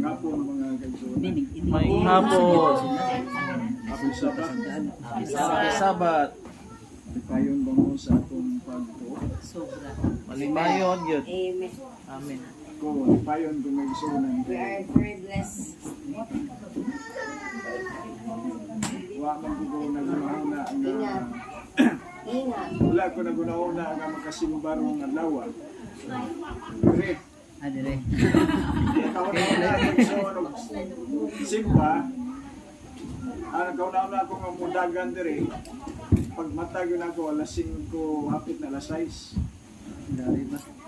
Maayong hapon mga kaigsunan. Maayong hapon. Happy Sabbath. Happy Sabat. Payon ba mo sa atong pagtuo? Malimayon yun. Amen. Amen. Ko, payon kung may igsunan. We are very blessed. Wa man ko nagunahuna ang Ingat. Ingat. wala ko nagunahuna ang makasimbarong adlaw. Dire. Adire. Kauna na igsunan simba. Ang kauna ko nga mudagan dire. Pag matag yun ako, alas 5, hapit na alas 6.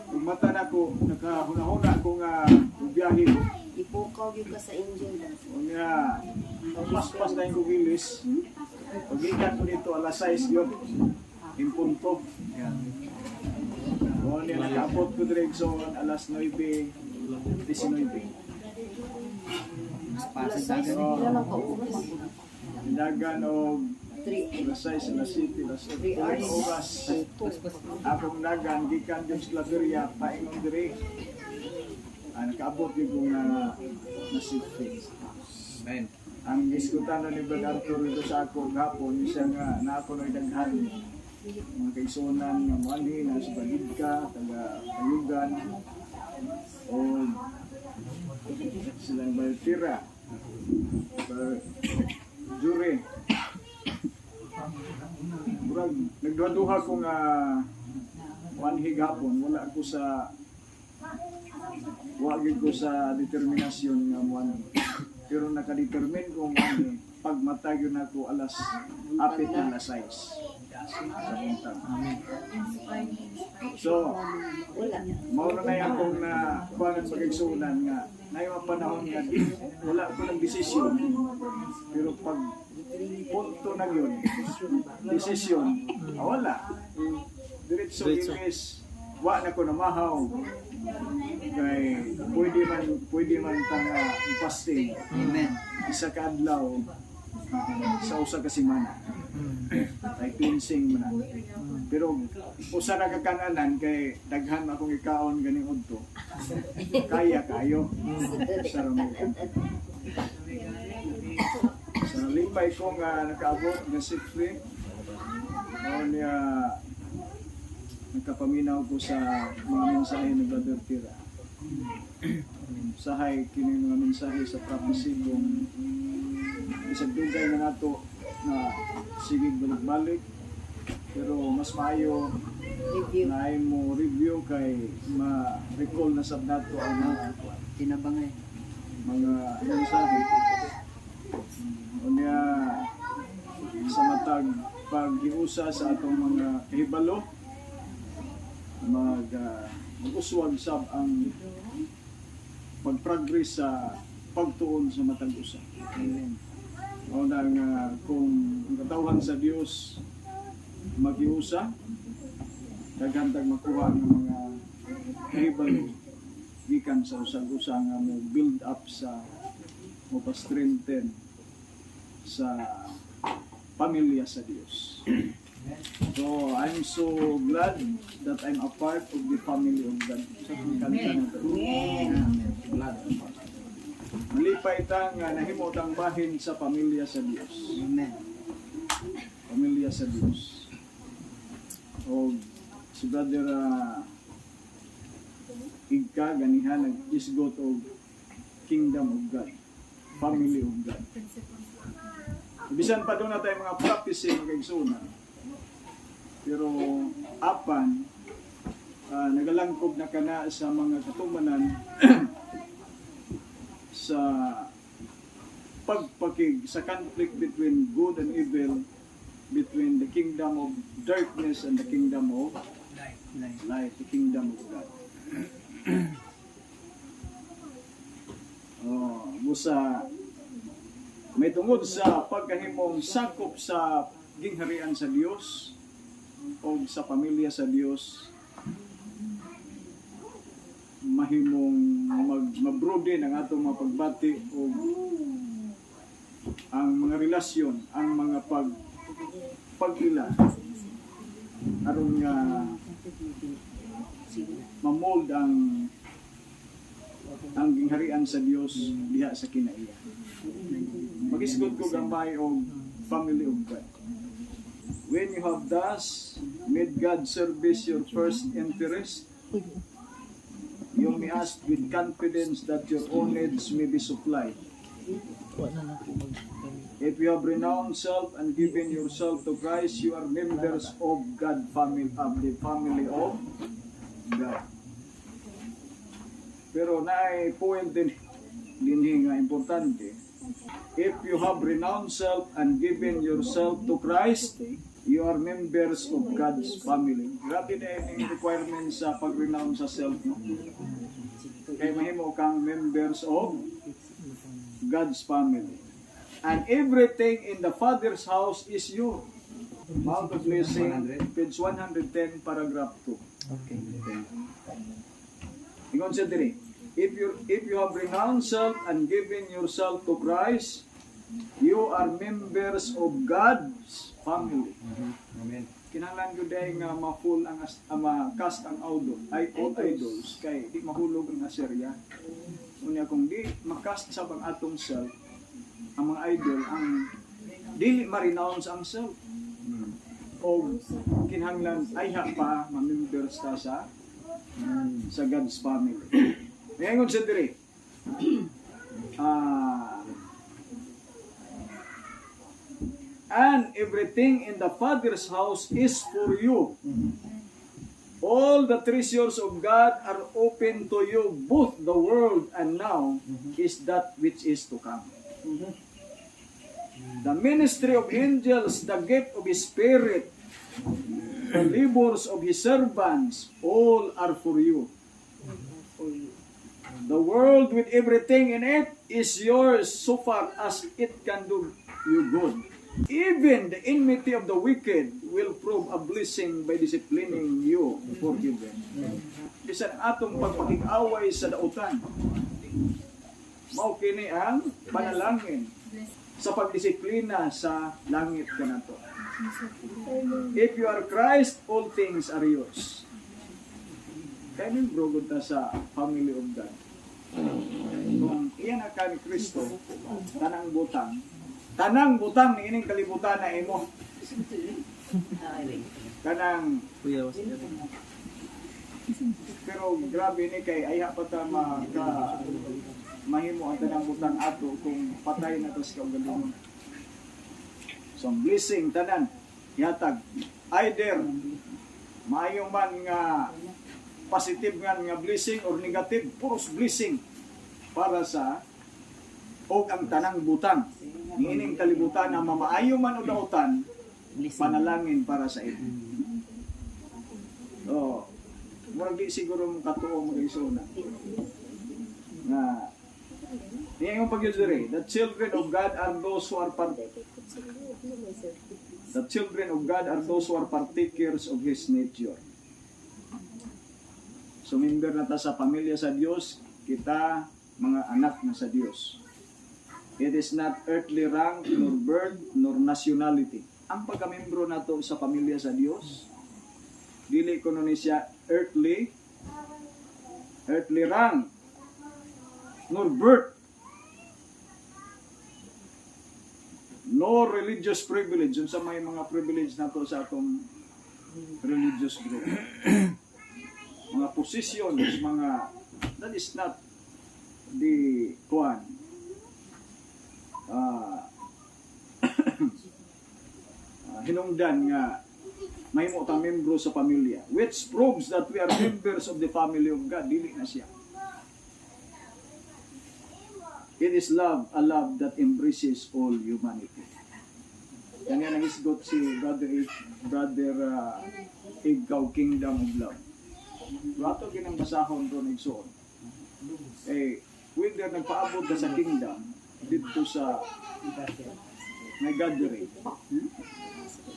Pag mata na ako, nakahuna-huna ako nga biyahe. Ipukaw yun ka sa angel. O nga, paspas na yung kugilis. Pag ikan ko dito, alas 6 yun. In punto. O niya, nakapot ko direksyon, alas 9:19. Alas 6, hindi lang kaugas. Dagan o 3 alas 6, alas 7, alas 8 oras. Akong dagan, gikan yung slaveria, paingon dire. Nakaabot yung kong nasipin. Amen. Ang iskutan ni Brad Arthur ito sa ako gapon, siya nga na ako nang daghan. Mga kaisunan nga mali na sa Balidka, taga Ayugan, o silang Baltira, Jure. Murag, nagduha ko nga manhig hapon, wala ako sa wagin ko sa determinasyon nga muan. Pero nakadetermine ko muan pag matag yun ako alas apit na alas 6 sa buntag. So, mao na yan akong na kuhanan pag-igsunan nga na yung panahon nga wala ko ng desisyon. Pero pag punto na yun, desisyon, wala. Diretso is wa na ko namahaw. Kay pwede man tanga fasting. Amen. Isa ka adlaw sa usa ka semana. Ay cleansing man. Pero usa ra ka kananan kay daghan akong ikaon ganing udto. Kaya kayo. Sa ramo. Sa limay ko nga nakaabot nga sifre. O niya nagkapaminaw ko sa mga mensahe ni Brother Tira. Sahay kini mga mensahe sa prophecy kung isang dugay na nato na sige balik-balik, pero mas maayo Review. na mo review kay ma-recall na sab nato ang mga Tinabangay. mga mensahe. Unya sa matag pag-iusa sa atong mga kahibalo, mag-uswag sab ang pag-progress sa pagtuon sa matag usa. Amen. O nga kung ang katawhan sa Dios mag-iusa, daghantag makuha ng mga kahibalo gikan sa usag-usa nga mo build up sa mo pa-strengthen sa pamilya sa Dios. So, I'm so glad that I'm a part of the family of God. Kanta na ito. Glad. Malipay ta nga nahimot ang bahin sa pamilya sa Dios. Amen. Pamilya sa Dios. O si Brother Igka, ganihan, nag-isgot o Kingdom of God. Family of God. Bisan pa doon na tayo mga prophecy ng kaigsunan. Pero apan, nagalangkob na kana sa mga katumanan sa pagpakig, sa conflict between good and evil, between the kingdom of darkness and the kingdom of light, the kingdom of God. Busa may tungod sa pagkahimong sakop sa gingharian sa Dios o sa pamilya sa Dios, mahimong mabrode ang atong mga pagbati o ang mga relasyon, ang mga pag-ila aron nga mamold ang ang gingharian sa Dios diha sa kinaiya. Magisgot ko gamay og family of God. When you have thus made God's service your first interest, you may ask with confidence that your own needs may be supplied. If you have renounced self and given yourself to Christ, you are members of God family, of the family of God. Pero naay point din nga importante. If you have renounced self and given yourself to Christ, you are members of God's family. Grabe na yung requirement sa pag-renounce sa self. No? Kaya mahimo kang members of God's family. And everything in the Father's house is you. Mount of Blessing, page 110, paragraph 2. Okay. I-consider if you have renounced self and given yourself to Christ, you are members of God's family. Amen. Kinahanglan gyud day nga ma-full ang ma-cast ang all idols kay di mahulog ang Assyria. Unya kung di makast sa bang atong self ang mga idol ang dili ma-renounce ang self. O kinahanglan ayha pa ma-members ta sa God's family. Ngayon sa diri. And everything in the Father's house is for you. All the treasures of God are open to you, both the world and now is that which is to come. The ministry of angels, the gift of His Spirit, the labors of His servants, all are for you. The world with everything in it is yours so far as it can do you good. Even the enmity of the wicked will prove a blessing by disciplining you for given. Bisan atong pagpakig-away sa dautan, mao kini ang panalangin sa pagdisiplina sa langit kanato. If you are Christ, all things are yours. Kaya membro gud ta sa family of God. Kung iyan ka ni Kristo, tanang butang ni ining kalibutan na imo. Kanang pero grabe ni kay ayha pa ta mahimo ang tanang butang ato kung patay na tas kaugalingon. So ang blessing tanan yatag either maayo man nga positive nga blessing or negative, puros blessing para sa o ang tanang butang. Niining kalibutan na mamaayo man o dautan, panalangin para sa ito. So, murag di siguro mong katuo mga isuna. Nga, niya yung pag-yudiri, the children of God are those who are partakers of His nature. So, member na ta sa pamilya sa Diyos, kita mga anak na sa Diyos. It is not earthly rank, nor birth, nor nationality. Ang pagkamembro nato sa pamilya sa Diyos, dili ko nun siya earthly rank, nor birth, nor religious privilege. Yun sa may mga privilege nato sa atong religious group. Mga positions, that is not the kuan. Hinungdan nga may mo tang membro sa pamilya, which proves that we are members of the family of God. Dili na siya. It is love, a love that embraces all humanity. Kanya nang isgot si Brother Igkaw, Kingdom of Love. Rato ginang basahon ron igsoon. Whether nagpaabot ka sa kingdom, dito sa may gathering.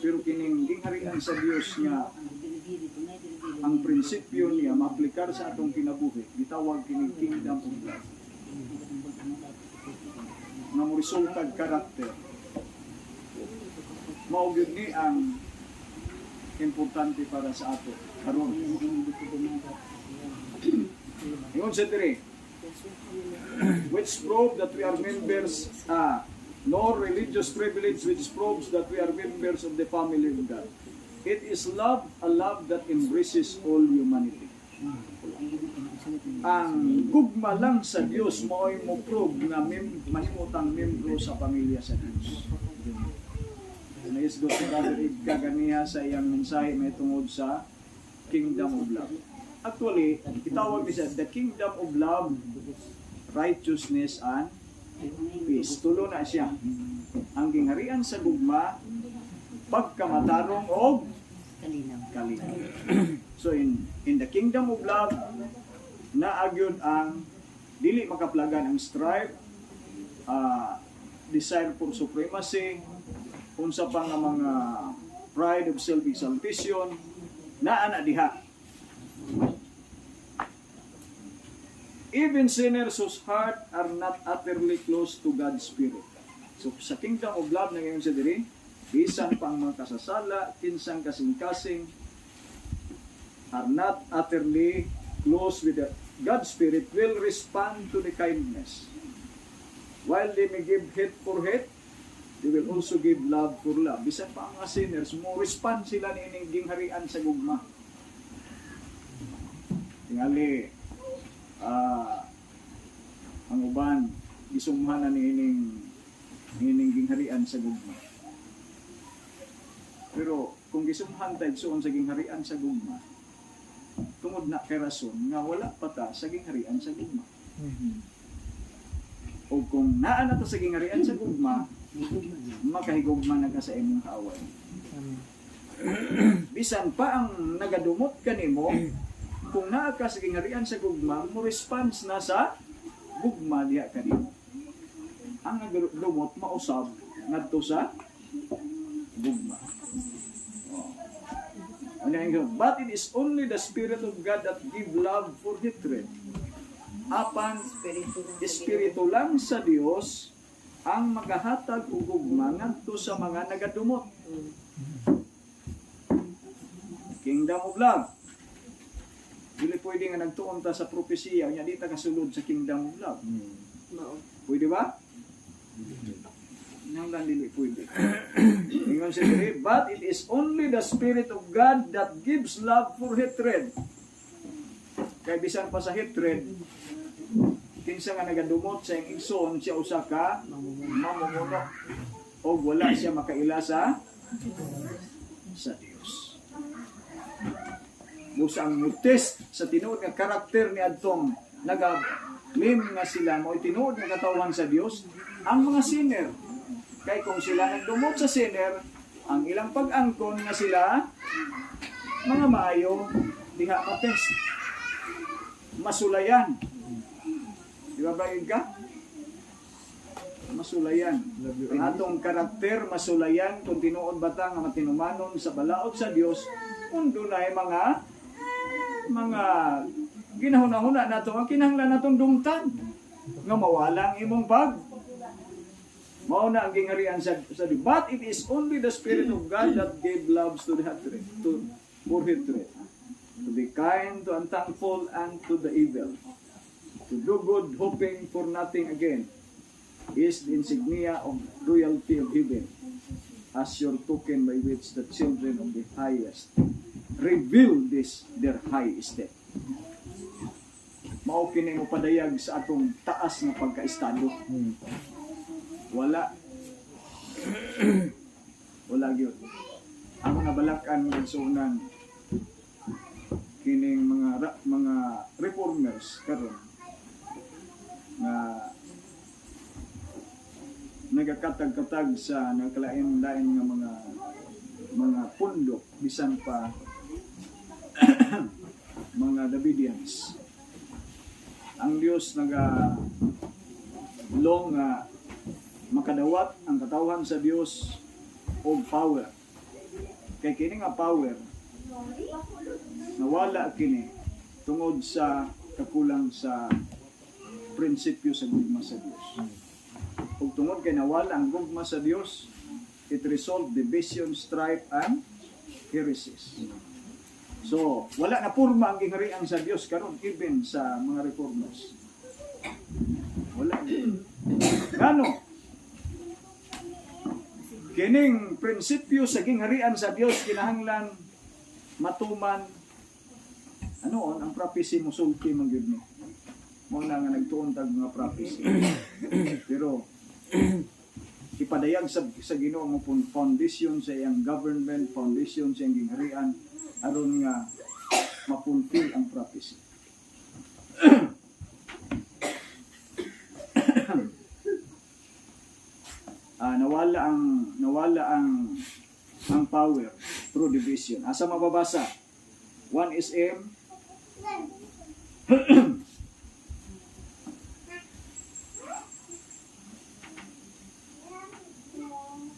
Pero kining gingharian sa Dios nga ang prinsipyo niya maaplikar sa atong kinabuhi, gitawag kining kingdom of God. Nga mo resultad karakter. Mao gyud ni ang importante para sa ato karon. Ingon sa diri, which prove that we are members, nor religious privilege, which proves that we are members of the family of God. It is love, a love that embraces all humanity. Ang gugma lang sa Dios mo'y mo prove na mahimutang membro sa pamilya sa Dios. Nais do si Brother Ed kaganiha sa iyang mensahe may tungod sa Kingdom of Love. Actually, itawag niya the Kingdom of Love, Righteousness, and Peace. Tulo na siya. Ang gingharian sa gugma, pagkamatarong o kalinaw. So in the Kingdom of Love, naagyon ang dili makaplagan ang strife, desire for supremacy, unsa pa nga mga pride of self-exaltation, naa na diha. Even sinners whose heart are not utterly close to God's Spirit. So sa Kingdom of Love na ngayon sa diri, bisan pa ang mga kasasala, kinsang kasing-kasing, are not utterly close with God's Spirit, will respond to the kindness. While they may give hate for hate, they will also give love for love. Bisan pa ang mga sinners, mo respond sila ni ining gingharian sa gugma. Tingali, ang uban, isumhan na ni ining gingharian sa gugma. Pero kung gisumhan tayo suon sa gingharian sa gugma, tungod na kay rason nga wala pa ta sa gingharian sa gugma. O kung naa na ta sa gingharian sa gugma, makahigugma na ka sa imong kaaway. Bisan pa ang nagadumot kanimo, kung naa ka sa gingharian sa gugma, mo response na sa gugma diha kanimo. Ang nagadumot mausab ngadto sa gugma. But it is only the Spirit of God that give love for hatred. Apan espiritu lang sa Dios ang magahatag og gugma ngadto sa mga nagadumot. Kingdom of Love. Dili pwede nga nagtuon ta sa propesiya nya di ta kasulod sa Kingdom of Love. Pwede ba? Nang lang dili pwede. Ingon siya diri, but it is only the Spirit of God that gives love for hatred. Kaya bisan pa sa hatred, kinsa nga nagadumot sa iyang igsoon, siya usa ka mamumuno o wala siya makaila sa Dios. Busa ang test sa tinuod nga karakter ni adtong nag-claim nga sila mo tinuod nga katawhan sa Dios, ang mga sinner. Kay kung sila nagdumot sa sinner, ang ilang pag-angkon nga sila mga maayo diha ma-test. Masulayan. Di ba ba ka? Masulayan. Ang atong karakter, masulayan, kung tinuod bata nga matinumanon sa balaod sa Dios, kung dunay mga ginahuna-huna nato, ang kinahanglan natong dungtan, nga mawalang imong pag. Mao na ang gingharian sa Dios. But it is only the Spirit of God that gave love to the hatred, for hatred. To be kind, to unthankful, and to the evil. To do good, hoping for nothing again, is the insignia of royalty of heaven, as your token by which the children of the highest reveal this their high estate. Mao kini mo padayag sa atong taas nga pagkaestado. Wala gyud. Ang mga balakan ng sunan kining mga reformers karon na nagakatag-katag sa nagkalain-lain nga mga pundok bisan pa mga Davidians. Ang Dios long makadawat ang katawhan sa Dios og power. Kay kini nga power nawala kini tungod sa kakulang sa prinsipyo sa gugma sa Dios. Ug tungod kay nawala ang gugma sa Dios, it resolved division, strife, and heresies. So, wala na purma ang gingharian sa Dios karon even sa mga reformers. Ngano? Kining prinsipyo sa gingharian sa Dios kinahanglan matuman ano ang prophecy mo sulti man gyud ni. Mo na nga nagtuon tag mga prophecy. Pero ipadayag sa Ginoo mo foundation sa iyang government, foundation sa iyang gingharian aron nga mapulfill ang prophecy. nawala ang power through division. Asa mababasa? 1 SM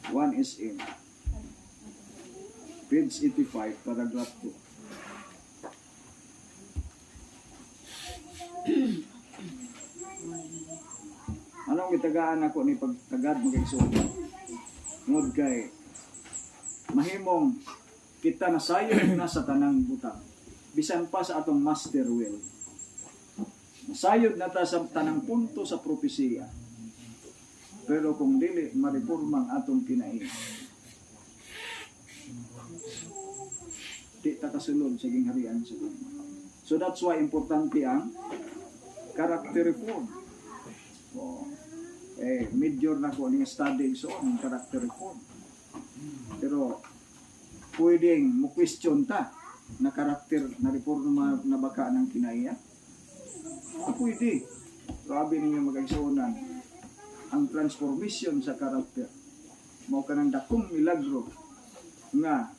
1 SM page 85 paragraph 2. Anong gitagaan ako ni pagtagad mo kay Sulod? Ngod kay mahimong kita nasayod na sa tanang butang. Bisan pa sa atong master will. Nasayod na ta sa tanang punto sa propesiya. Pero kung dili mariporma ang atong kinain, di ta kasulod sa gingharian sa Ginoo. So that's why importante ang character reform. Major na ko ning study so ang character reform. Pero pwedeng mo question ta na karakter na reforma na baka ng kinaya. Pwede. Grabe ninyo mag-igsuonan ang transformation sa karakter. Mao kanang dakong milagro nga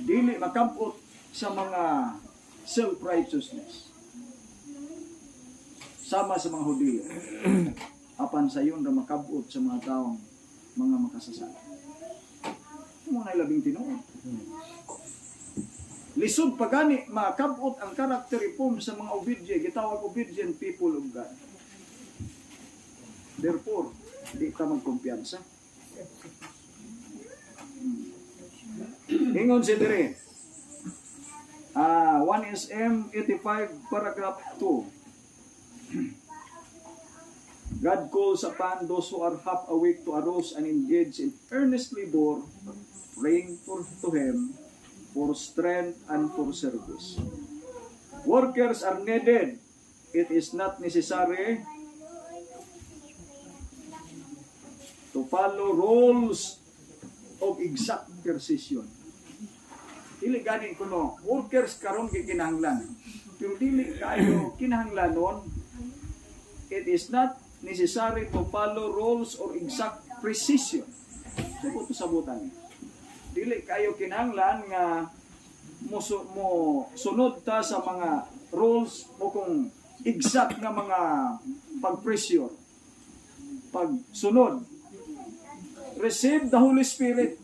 dili makampot sa mga self-righteousness. Sama sa mga Hudiyo. Apan sa yun na makabot sa mga taong mga makasasala. Mo na labing tinuod. Lisod pagani makabot ang character reform sa mga obedient, gitawag obedient people of God. Therefore, di ka magkumpiyansa. Ingon si dire. 1 SM 85 paragraph 2. God calls upon those who are half awake to arouse and engage in earnest labor, praying to Him for strength and for service. Workers are needed. It is not necessary to follow rules of exact precision. Dili gani kuno workers karon gikinahanglan. Pero dili kayo kinahanglanon. It is not necessary to follow rules or exact precision. Sagot sa butan. Dili kayo kinahanglan nga mo sunod ta sa mga rules o kung exact nga mga pag-pressure. Pagsunod. Receive the Holy Spirit.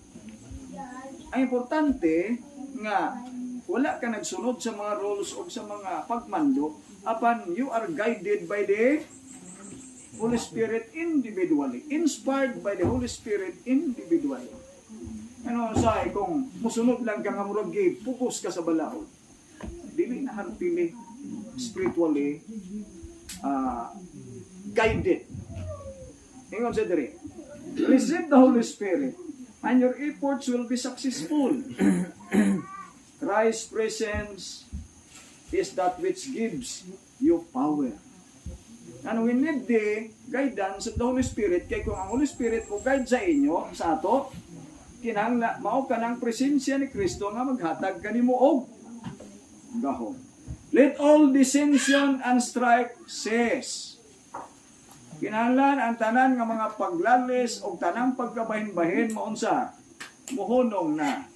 Ang importante nga wala ka nagsunod sa mga rules o sa mga pagmando apan you are guided by the Holy Spirit individually, inspired by the Holy Spirit individually. Ano sa kung musunod lang ka nga murag focus ka sa balaod. Dili na hartili spiritually guided. Ingon sa diri. Receive the Holy Spirit and your efforts will be successful. Christ's presence is that which gives you power. And we need the guidance of the Holy Spirit. Kaya kung ang Holy Spirit mo guide sa inyo, sa ato, kinahanglan mao ka ng presensya ni Kristo nga maghatag kanimo og gahom. Let all dissension and strife cease. Kinahanglan ang tanan nga mga paglalis o tanang pagkabahin-bahin maunsa muhunong na.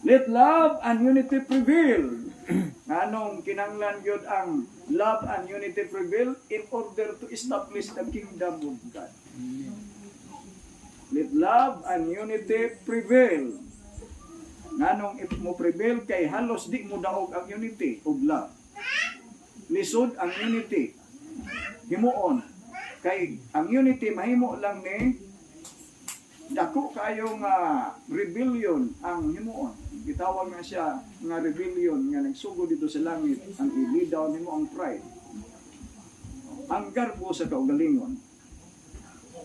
Let love and unity prevail. Anong kinahanglan gyud ang love and unity prevail in order to establish the kingdom of God. Let love and unity prevail. Nganong if mo prevail kay halos di mo daog ang unity of love. Lisod ang unity. Himuon. Kay ang unity mahimo lang ni dako kayo nga rebellion ang himuon. Gitawag nga siya nga rebellion nga nagsugod dito sa langit ang ilidaw nimo ang pride. Ang garbo sa kaugalingon.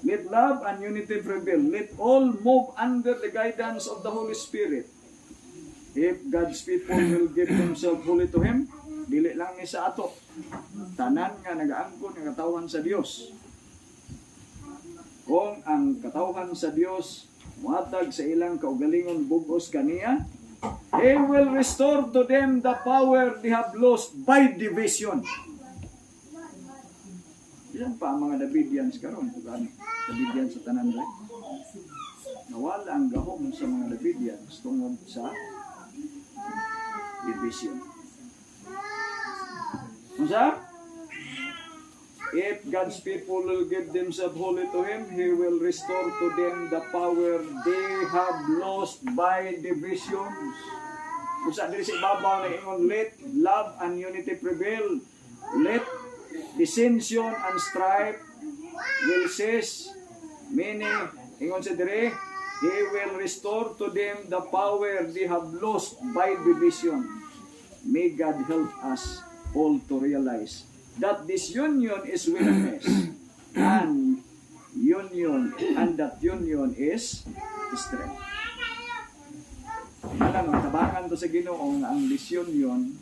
Let love and unity prevail. Let all move under the guidance of the Holy Spirit. If God's people will give themselves wholly to Him, dili lang ni sa ato. Tanan nga nagaangkon nga katawhan sa Dios. Kung ang katawhan sa Dios muhatag sa ilang kaugalingon bugos kaniya, He will restore to them the power they have lost by division. Yan pa ang mga Davidians karon, Davidians sa tanan rin. Nawala ang gahom sa mga Davidians tungod sa division. Unsa? If God's people will give themselves wholly to Him, He will restore to them the power they have lost by divisions. Kung sa diri sa ibabaw na ingon, let love and unity prevail. Let dissension and strife will cease. Meaning, ingon sa diri, He will restore to them the power they have lost by division. May God help us all to realize that this union is weakness and that union is strength. Alam mo, tabangan to sa Ginoo nga ang disunion,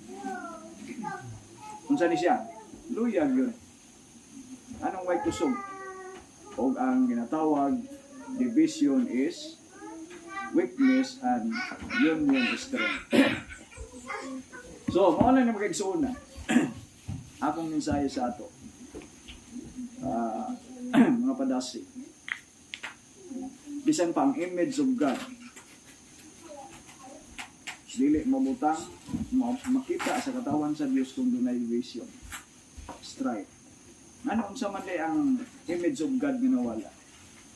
kung saan siya? Luyag yun. Anong way kusog? O ang ginatawag, division is weakness and union is strength. So, mauna na magkaigsuuna. Akong mensahe sa ato. Mga padasi. Bisan pa ang image of God. Dili mabutang, makita sa katawan sa Diyos kung doon ay division. Strife. Ano unsa man day ang image of God nga nawala?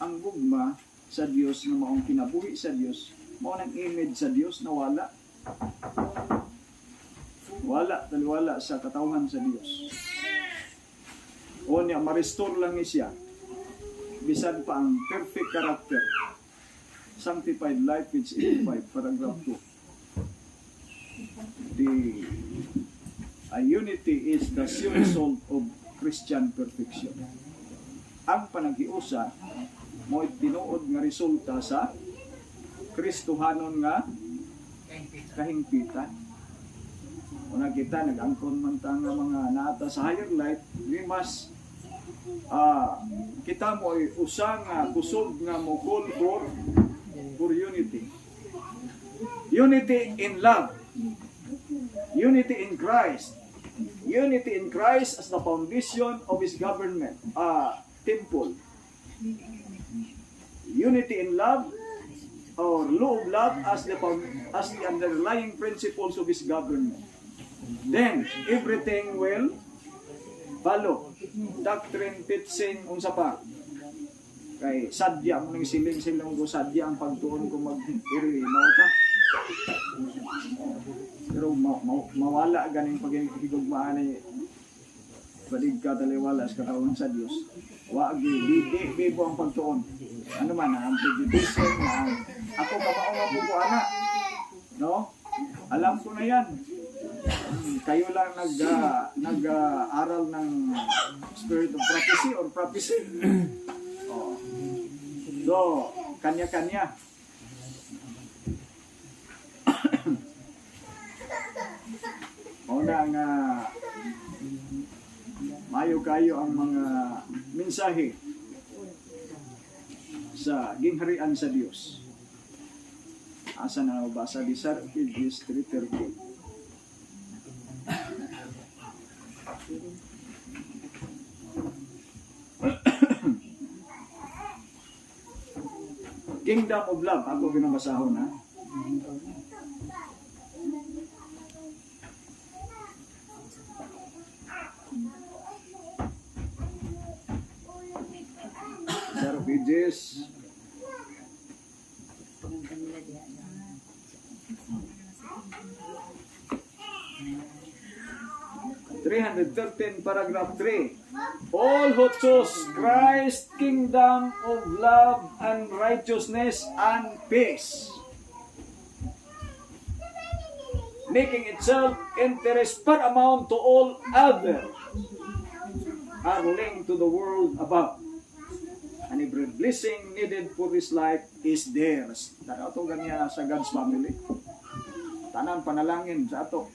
Ang gugma sa Diyos na maong kinabuhi sa Diyos, mao nang image sa Diyos nawala. Wala sa katawan sa Diyos. O niya, ma-restore lang ni siya. Bisan pa ang perfect character. Sanctified life, page 85, paragraph 2. A unity is the sure result of Christian perfection. Ang panaghiusa mo'y tinuod nga resulta sa Kristohanon nga kahingpitan. Kung nakita, nag-angkon man ta nga mga naata sa higher life, we must kita mo ay usa nga kusog nga mo call for unity. Unity in love. Unity in Christ. Unity in Christ as the foundation of His government, temple. Unity in love, or law of love as the underlying principles of His government. Then, everything will follow. Doctrine, teaching, unsa pa. Kay sadya mo nang siling-siling ko sadya ang pagtuon ko mag-iri mauta. Pero mawala ganing pagigugmaan ni balig ka taliwala sa katawan sa Dios. Wa di bibo ang pagtuon. Ano man ang prejudice na ako kamaong po ko ana. No? Alam ko na yan. Kayo lang nag-aral ng spirit of prophecy or prophecy. Oh. So, kanya-kanya. Una nga mayo kayo ang mga mensahe sa gingharian sa Dios. Asa na basa di sa Ephesians 3:13. Kingdom of Love, ako binabasahon ha. Sa pages 313 paragraph 3. All who choose Christ's kingdom of love and righteousness and peace, making itself interest paramount to all others, are linked to the world above. And blessing needed for this life is theirs. Tanaw to ganyan sa God's family. Tanang panalangin sa ato.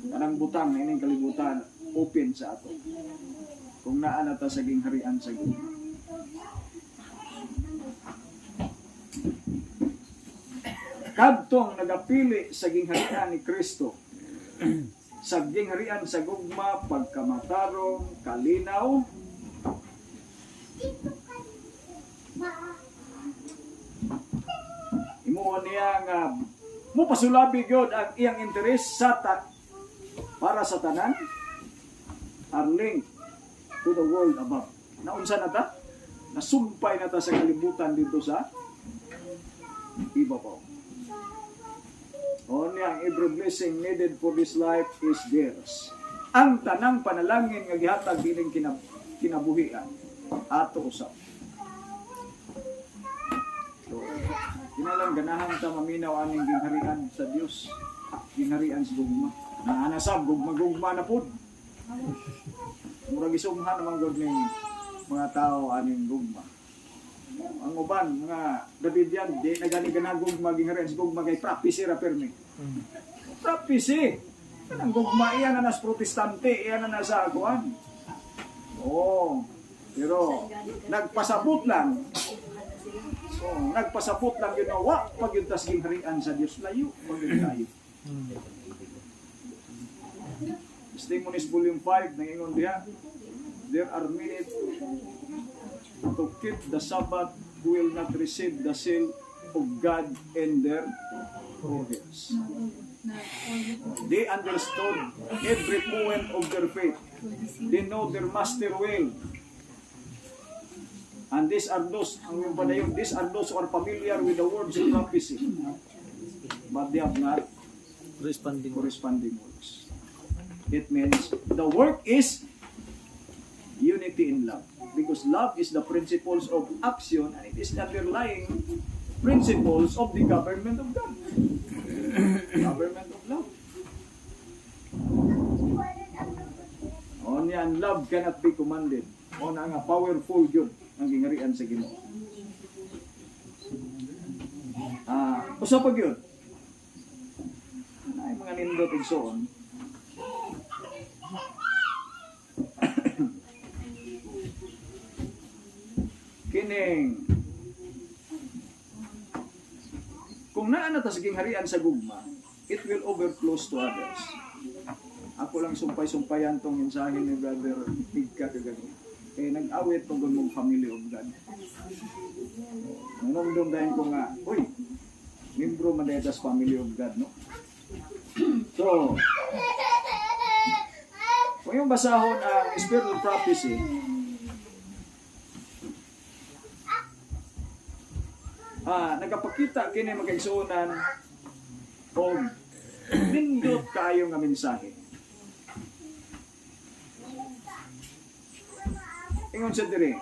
Tanang butang na ining kalibutan, open sa ato. Kung naan nata sa gingharian sa Ginoo. Kadtong nagapili sa gingharian ni Kristo, sa gingharian sa gugma, pagkamatarong, kalinaw, imuon niya nga mupasulabi gyud ang iyang interes sa para sa tanan are linked to the world above. Naunsa na ta? Nasumpay na ta sa kalibutan dito sa ibabaw. Only ang every blessing needed for this life is theirs. Ang tanang panalangin nga gihatag dining kinabuhian ato usab. So, kinalang ganahan ta maminaw aning gingharian sa Dios. Gingharian sa gugma. Naanasab gugma na pud. Murag isumhan naman gud ning mga tao aning gugma. Ang uban mga Davidian di nagani ganagog magingaren sa gugma kay prophecy ra permi. Prophecy. Kanang gugma iyan na nas protestante, iyan na sa kuan. Oh, pero nagpasabot lang. Oh, nagpasabot lang yun wa pag yun tas gingharian sa Dios layo pag yun tayo. Testimonies volume 5 nangingon diha. There are many to keep the Sabbath who will not receive the seal of God in their foreheads. They understood every point of their faith. They know their master will. And these are those who are familiar with the words of prophecy. But they have not corresponding works. It means the work is unity in love. Because love is the principles of action and it is the underlying principles of the government of God. Government of love. Only and love cannot be commanded. O na nga powerful yun ang gingharian sa Ginoo. Usa pag yun. Ay mga nindot igsoon. Kining kung naa na ta sa gingharian sa gugma, it will overflow to others. Ako lang sumpay-sumpayan tong mensahe ni Brother Higka kagani. Kaya nag-awit tong mong family of God. Nanongdong dahil ko nga, uy, membro man dahil sa family of God, no? So, kung yung basahon ang spiritual prophecy, nagapakita kini magkaigsuonan o nindot kayo nga mensahe. Ingon sa diri,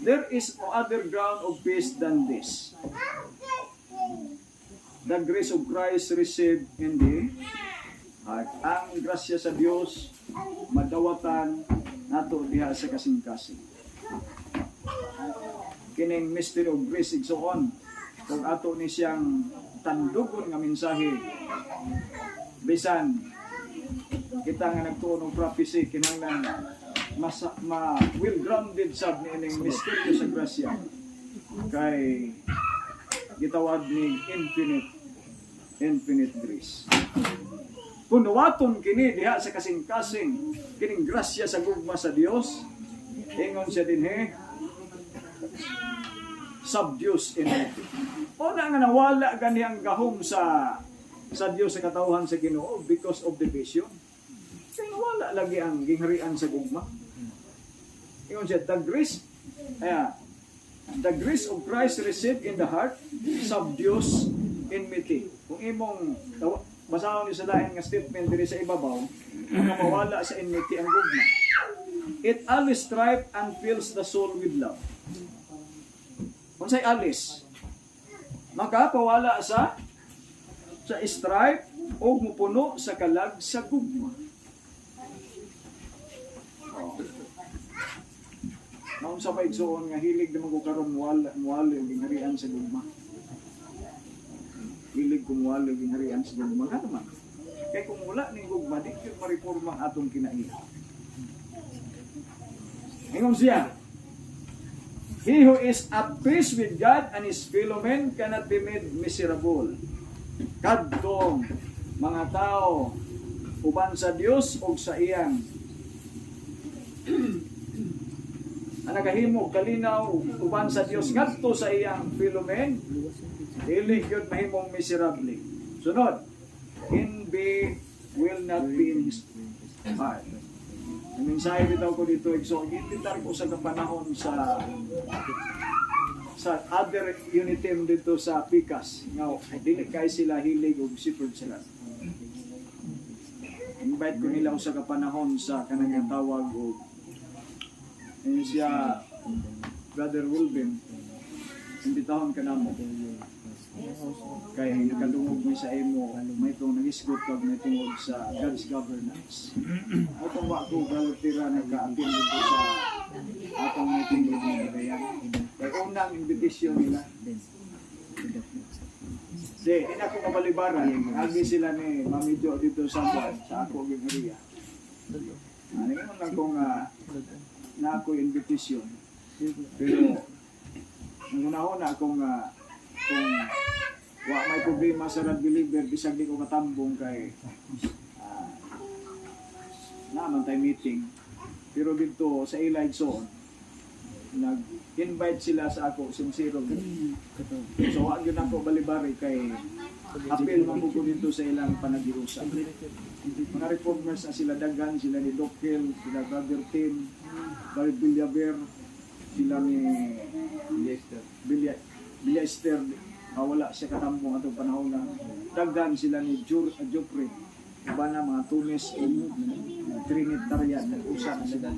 there is no other ground of peace than this. The grace of Christ received in the heart. Ang grasya sa Dios madawatan nato diha sa kasing-kasing. Kining mystery of grace igsoon kung ato ni siyang tandugon nga mensahe bisan kita nga nagtuon og prophecy kinahanglan well grounded sab ni ining mystery sa grasya kay gitawag ni infinite grace. Kung nawaton kini diha sa kasing-kasing kining grasya sa gugma sa Dios, ingon siya dinhi subdues iniquity. O na nga nawala gani ang gahom sa Dios sa katawhan sa Ginoo because of division. Kaya nawala lagi ang gingharian sa gugma. Ingon siya, the grace of Christ received in the heart subdues enmity. Kung imong basahon ni sa lain nga statement diri sa ibabaw, mawala sa enmity ang gugma. It always strives and fills the soul with love. Kung sa'y alis, makapawala sa strife o mupuno sa kalag sa gugma. unsa pa igsuon nga hilig naman ko karon muwali og gingharian sa gugma. Hilig ko muwali og gingharian sa gugma nga naman. Kay kung wala ning gugma di gyud mariporma ang atong kinaiya. Ingon siya, he who is at peace with God and his fellow men cannot be made miserable. Kadtong mga tao uban sa Dios o sa iyang ang nagahimo kalinaw uban sa Dios ngadto sa iyang fellow men, dili gyud mahimong miserable. Sunod, envy will not be in his heart. Ang mensahe bitaw ko dito, so gitintar ko sa kapanahon sa other unit team dito sa Picas. Nga, dili kay sila hilig og siperd sila. Invite ko nila sa kapanahon sa kanang tawag og siya Brother Wilben. Imbitahon ka namo. Kay kadungog mi sa imo, may itong nag-isgot kag may tungod sa God's governance. Atong wa ko galutira nagka-attend dito sa atong meeting dito ng Bagayan. Kay unang invitation nila. Di ako mabalibaran. Agi sila ni Mami Jo dito sa ako ginghariya. Ano lang kung na ako invitation. Pero nangunahon na kung wa may problema sa Red Believer bisag di ko matambong kay naman tayo meeting. Pero dito sa Eli Zone nag-invite sila sa ako sincero. So wag yun ako balibari kay appeal man ko dito sa ilang panagiusa. Mga reformers na sila Dagan, sila ni Doc Hill, sila Brother Tim, Brother Villaver, sila ni Esther, wala siya katambong atong panahon na Dagan, sila ni Jopre, iba na mga Tunis, Trinitarian, nag-usa na sila.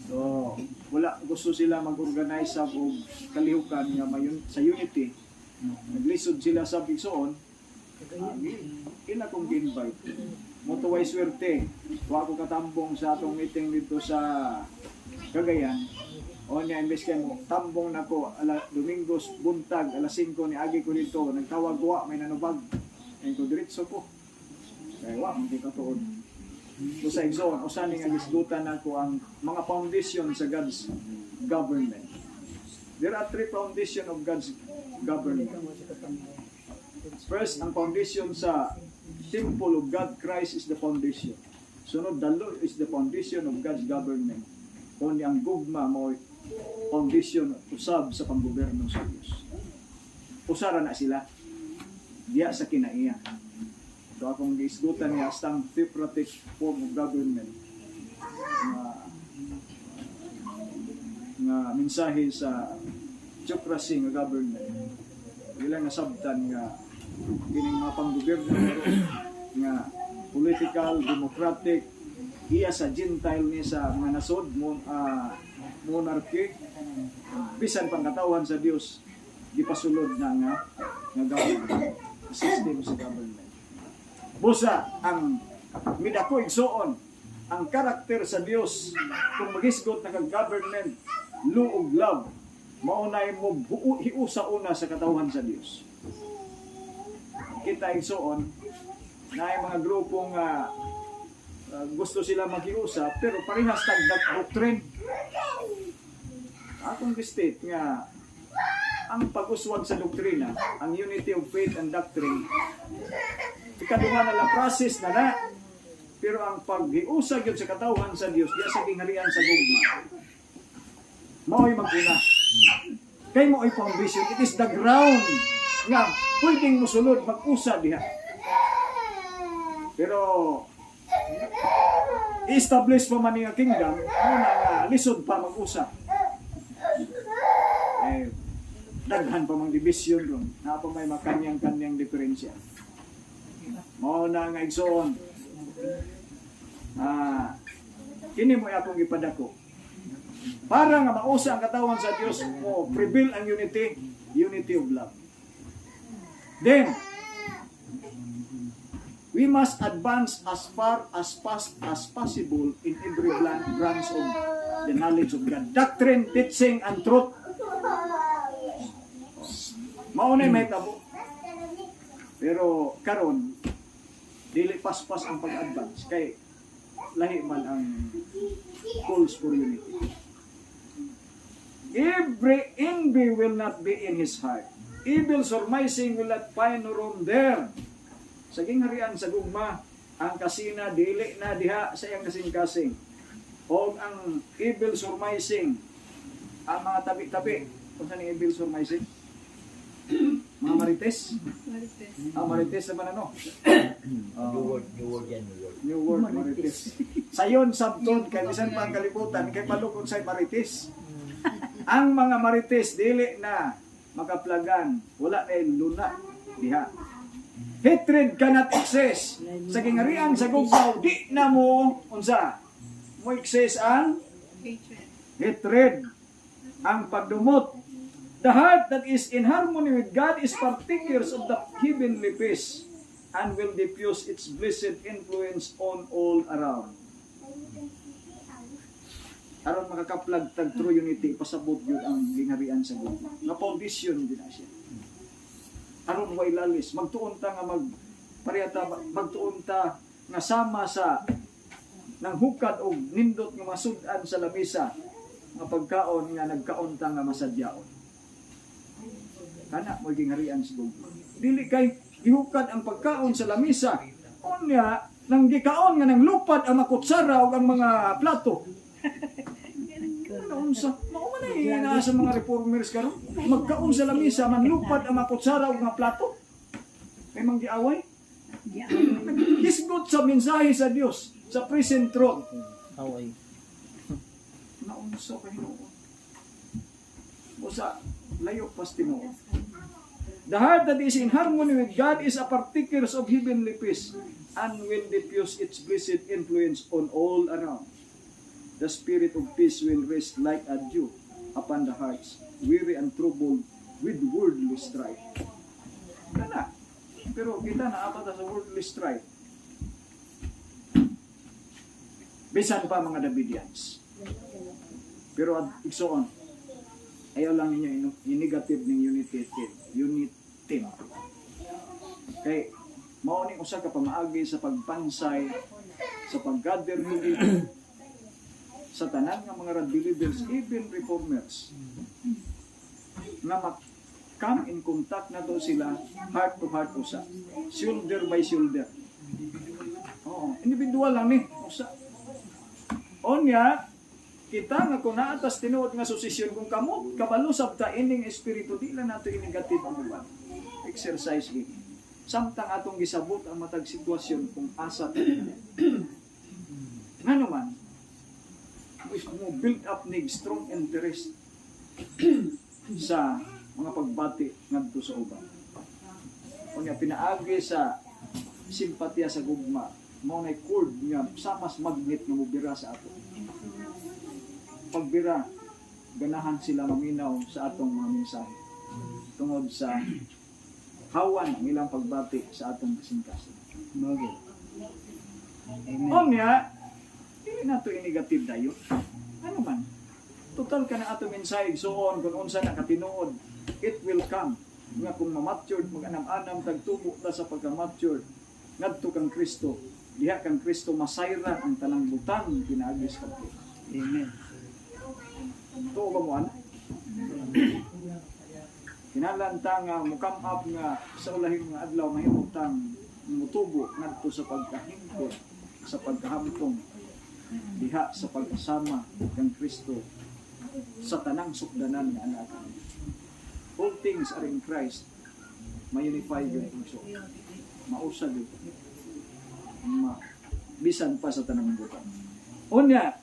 So, wala gusto sila mag-organize sa kalihukan nga sa unity. Naglisod sila sa Bigsoon. Ina kong invite. Motuway swerte. Wa ko katambong sa atong meeting dito sa Cagayan. O niya, imbes kayo mo, tambong na ko, Domingos, buntag, alas 5 ni Agi ko dito, nagtawag ko, may nanubag. Ayun ko, diretso po. Kaya hindi ka tuod. So sa Exxon, o saan nga gisgutan ako ang mga foundation sa God's government. There are 3 foundation of God's government. First, ang foundation sa temple of God, Christ is the foundation. Sunod, the law is the foundation of God's government. Kundi ang gugma mo, foundation usab sa panggoberno sa Diyos. Usara na sila. Diya sa kinaiya. So akong giisgutan niya astang theocratic form of government nga mensahe sa theocracy nga government. Ilang nasabtan nga kining mga panggoberno nga political, democratic, iya sa Gentile ni sa mga nasod, monarchy, bisan pangkatawan sa Dios, gipasulod na nga government, system sa government. Busa ang midako igsuon ang karakter sa Dios kung magisgot na government luog love maunay mo hiusa una sa katawhan sa Dios. Kita igsuon na mga grupong gusto sila maghiusa pero parehas tag doctrine. Atong state nga ang pag-uswag sa doktrina, ang unity of faith and doctrine, ikaduha na lang process na pero ang paghiusag yun sa katawhan sa Dios diya sa gingharian sa gugma mao'y maguna kay mo'y foundation, it is the ground nga pwedeng musulod mag-usa diha pero i-establish pa man nga kingdom muna nga lisod pa mag-usa daghan pa mang division ron na pa may makanyang-kanyang diferensya. Mao na nga igsoon. Kini mo akong ipadako. Para nga mausa ang katawan sa Dios mo prevail ang unity of love. Then We must advance as far as fast as possible in every branch of the knowledge of God. Doctrine, teaching, and truth. Maunay may tabo. Pero karon dili paspas ang pag-advance kay lahi man ang calls for unity. Every envy will not be in his heart. Evil surmising will not find room there. Sa gingharian sa gugma, ang kasina dili na diha sa iyang kasing-kasing. O ang evil surmising, ang mga tabi-tabi. Kung saan yung evil surmising? Mga marites? Ang marites naman ano? New word yan, new word. New word, marites. Sayon, sabton, kay bisan pa ang kalibutan, kay palukon sa'y marites. Ang mga marites, dili na makaplagan, wala na yung luna, diha. Hatred cannot exist. Sa gingharian, sa gugmaw, di na mo, unsa, mo exist ang hatred, ang pagdumot. The heart that is in harmony with God is partakers of the heavenly peace and will diffuse its blessed influence on all around. Aron makakaplag tag true unity, pasabot yun ang gingharian sa gugma. Na foundation din na siya. Aron way lalis, magtuon ta nga magtuon ta nga sama sa nang hukad og nindot nga masud-an sa lamisa nga pagkaon nga nagkaon ta nga masadyaon. Kana mo gingharian sa gugma. Dili kay gihukad ang pagkaon sa lamisa. Unya nang gikaon nga nang lupad ang makutsara ug ang mga plato. Unsa? Mao man ay na sa mga reformers karon. Magkaon sa lamisa man lupad ang makutsara ug mga plato. Kay manggiaway. Hisgot sa mensahe sa Dios sa present truth. Away. Naunsa kay Ginoo. Usa layo pas tinuod. The heart that is in harmony with God is a partakers of heavenly peace and will diffuse its blessed influence on all around. The spirit of peace will rest like a dew upon the hearts, weary and troubled with worldly strife. Kana. Pero kita naabot sa worldly strife. Bisan pa mga Davidians. Pero igsoon, ayaw lang ninyo i-negative ng unity team. Kay mao ni usa ka pamaagi sa pagpansay, sa pag-gather hindi sa tanan nga mga believers, even reformers, na come in contact na to sila heart to heart usa, shoulder by shoulder. Oo, individual lang ni usa. Onya kita nga kung naatas tinuod nga susisyon kung kamot kabalo sabta ining espiritu di lang nato i-negative ang uban. Exercise it. Samtang atong gisabot ang matag sitwasyon kung asa ta. Ngano man mo build up nig strong interest sa mga pagbati ngadto sa uban. Unya pinaagi sa simpatya sa gugma, mao nay cord nga sa mas magnet nga mobira sa ato. Pagbira, ganahan sila maminaw sa atong mga mensahe tungod sa hawan ang ilang pagbati sa atong kasing-kasing. Bagay. Unya, dili na ito i-negative dayo. Ano man? Total ka na ato mensahe soon kung unsa na katinuod, it will come. Nga kung ma-matured, mag-anam-anam, tagtubo ta sa pagka-matured, ngadto kang Kristo, diha kang Kristo masayran ang tanang butang pinaagis kadto. Amen. Tuo ba mo ana? Kinalanta nga mukam up nga sa ulahing nga adlaw mahimutang mutubo ngadto sa pagkahingkod, sa pagkahamtong diha sa pagkasama kang Kristo sa tanang sukdanan nga anak. All things are in Christ. Ma-unify yun puso. Mausag yun. Bisan pa sa tanang butang. Unya,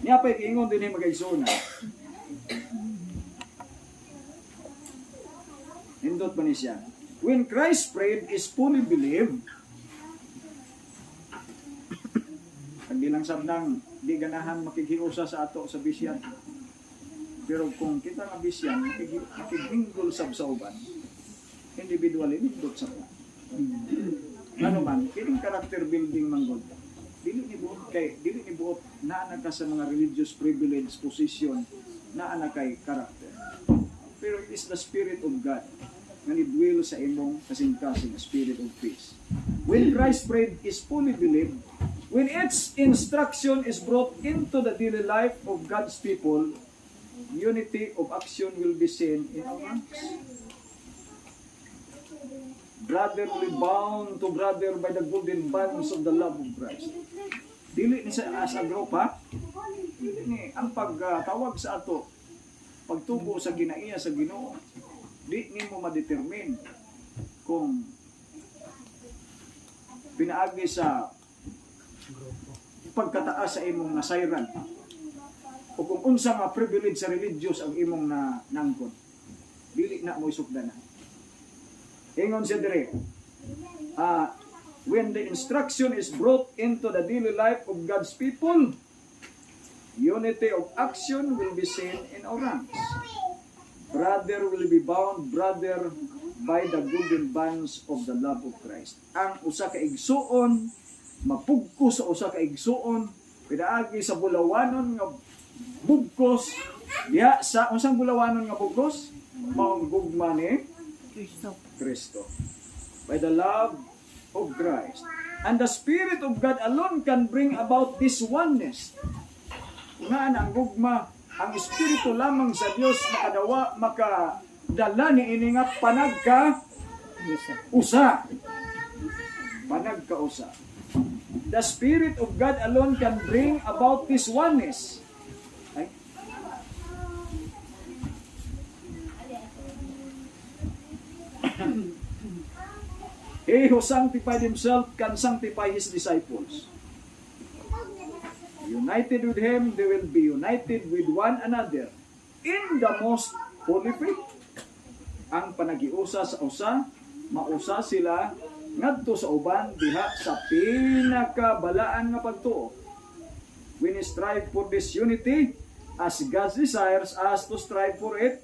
niya pa'y kiingon din yung mag-aisuna. nindot pa ni siya. When Christ prayed is fully believed, ang bilang sabnang di ganahan makikhiusa sa ato sa bisyan. Pero kung kita nga bisyan, makikinggol sa uban, individually, nindot sa ka. Ano man, kining character building man God. Dili ni buot naa na ka sa mga religious privilege position, naa na kay character. Pero it is the Spirit of God nga nidwell sa imong kasing-kasing spirit of peace. When Christ prayed is fully believed, when its instruction is brought into the daily life of God's people, unity of action will be seen in our ranks. Brotherly bound to brother by the golden bands of the love of Christ. Dili ni sa as a group, ha? Dili ni ang pagtawag sa ato, pagtubo sa ginaiya sa Ginoo, di ni mo ma-determine kung pinaagi sa pagkataas sa imong nasayran o kung unsa nga privilege sa religious ang imong nangkon. Dili na mo isugdanan. Ingon siya dire, when the instruction is brought into the daily life of God's people, unity of action will be seen in our ranks. Brother will be bound, brother, by the golden bands of the love of Christ. Ang usa ka igsuon, mapugkos sa usa ka igsuon, pinaagi sa bulawanon nga bugkos, diha sa unsang bulawanon nga bugkos, maong gugma ni Kristo. By the love of Christ. And the Spirit of God alone can bring about this oneness. Nga ang gugma, ang Espiritu lamang sa Dios makadala ni iningat panagka-usa. Panagka-usa. The Spirit of God alone can bring about this oneness. Ay? He who sanctified himself can sanctify his disciples. United with him, they will be united with one another in the most holy faith. Ang panagiusa sa usa, mausa sila ngadto sa uban diha sa pinakabalaan nga pagtuo. When we strive for this unity, as God desires us to strive for it,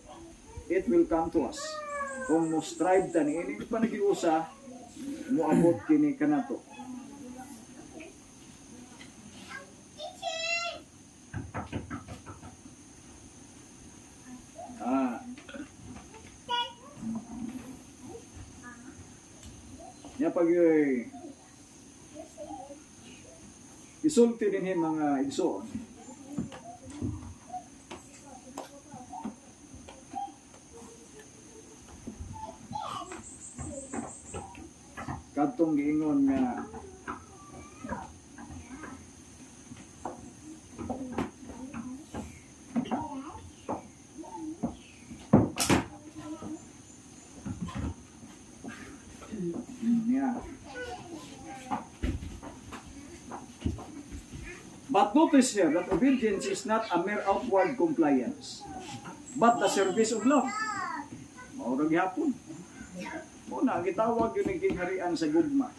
it will come to us. Kung mo strive ta ni ining panagiusa, moabot kini kanato. Nya pag isulti din mga igsoon. Kadtong giingon nga But notice here that obedience is not a mere outward compliance, but the service of love. Maurag hapon. Una, gitawag yun ang kingharian sa gugma.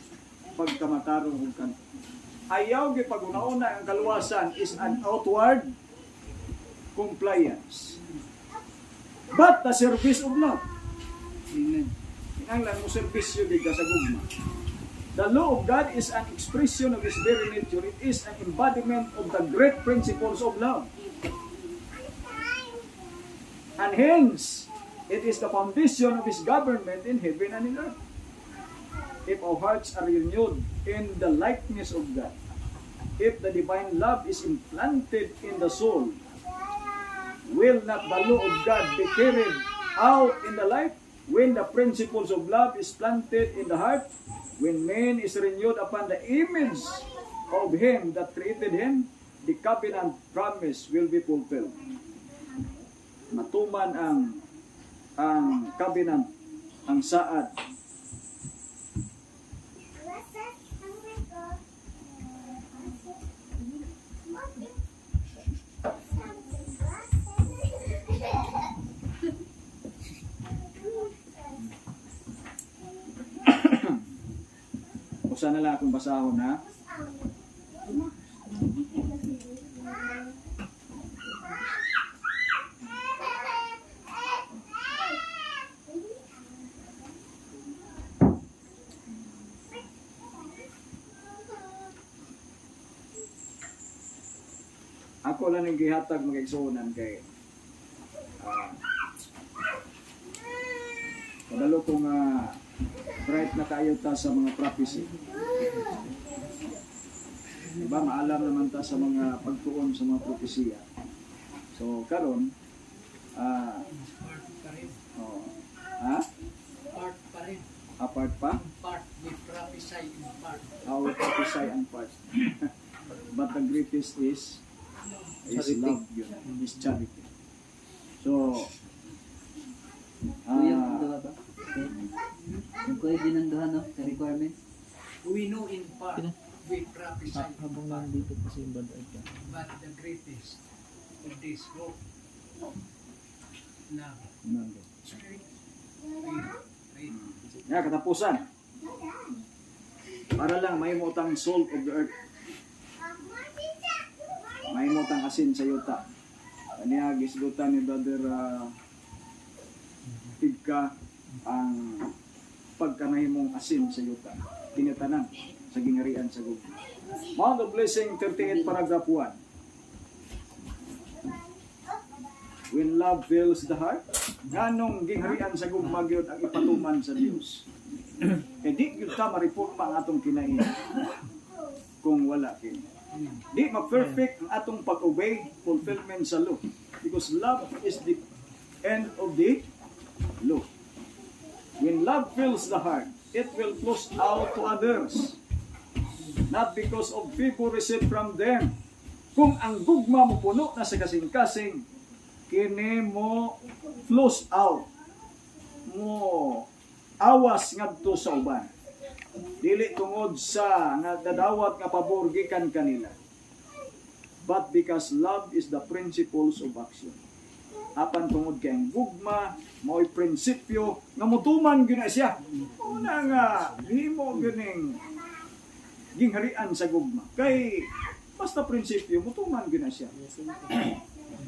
Pagkamatarong ng kanto. Ayaw yung pag-una-una ang kaluwasan is an outward compliance. But the service of love. Amen. Inanglan mo servisyo di ka sa gugma. The law of God is an expression of His very nature. It is an embodiment of the great principles of love. And hence, it is the foundation of His government in heaven and in earth. If our hearts are renewed in the likeness of God, if the divine love is implanted in the soul, will not the law of God be carried out in the life? When the principles of love is planted in the heart, when man is renewed upon the image of Him that created him, the covenant promise will be fulfilled. Matuman ang covenant, ang saad. Usa na lang akong basahon ha. Ako lang yung gihatag mag-igsuunan kay kadalo kong bright na kayo ta sa mga prophecy. Diba, maalam naman ta sa mga pagtuon sa mga propesya. So, karon ha? Part pa rin. Apart pa? Part. We prophesy in part. Our prophesy and part. But the greatest is Charity. love, yun. Is charity. So, Kuya, ang duha ba? Yung kuya din ang duha, no? The requirement. We know in part. We prophesy in Habang part. nandito kasi yung bad ka. But the greatest of this hope, love, faith. yeah, katapusan. Para lang may mutang salt of the earth. May mutang asin sa yuta. Kaniya gisgutan ni Brother Pigka ang pagkanahimong asin sa yuta. Kinatanan sa gingarian sa gugma. Mount of Blessing 38 paragraph 1. When love fills the heart, nganong gingharian sa gugma gyud ang ipatuman sa Dios. Kay di gyud ta maripurma ang atong kinain kung wala kini. Di ma-perfect ang atong pag-obey, fulfillment sa law. Because love is the end of the law. When love fills the heart, it will flow out to others. Not because of favor received from them. Kung ang gugma mo puno na sa kasing-kasing, kini mo flows out. Mo awas ngadto sa uban. Dili tungod sa nagdadawat nga pabor gikan kanila. But because love is the principles of action. Apan tungod kay ang gugma mo'y prinsipyo nga mutuman gyud na siya. Una nga himo gining gingharian sa gugma. Kay basta prinsipyo mutuman gyud na siya.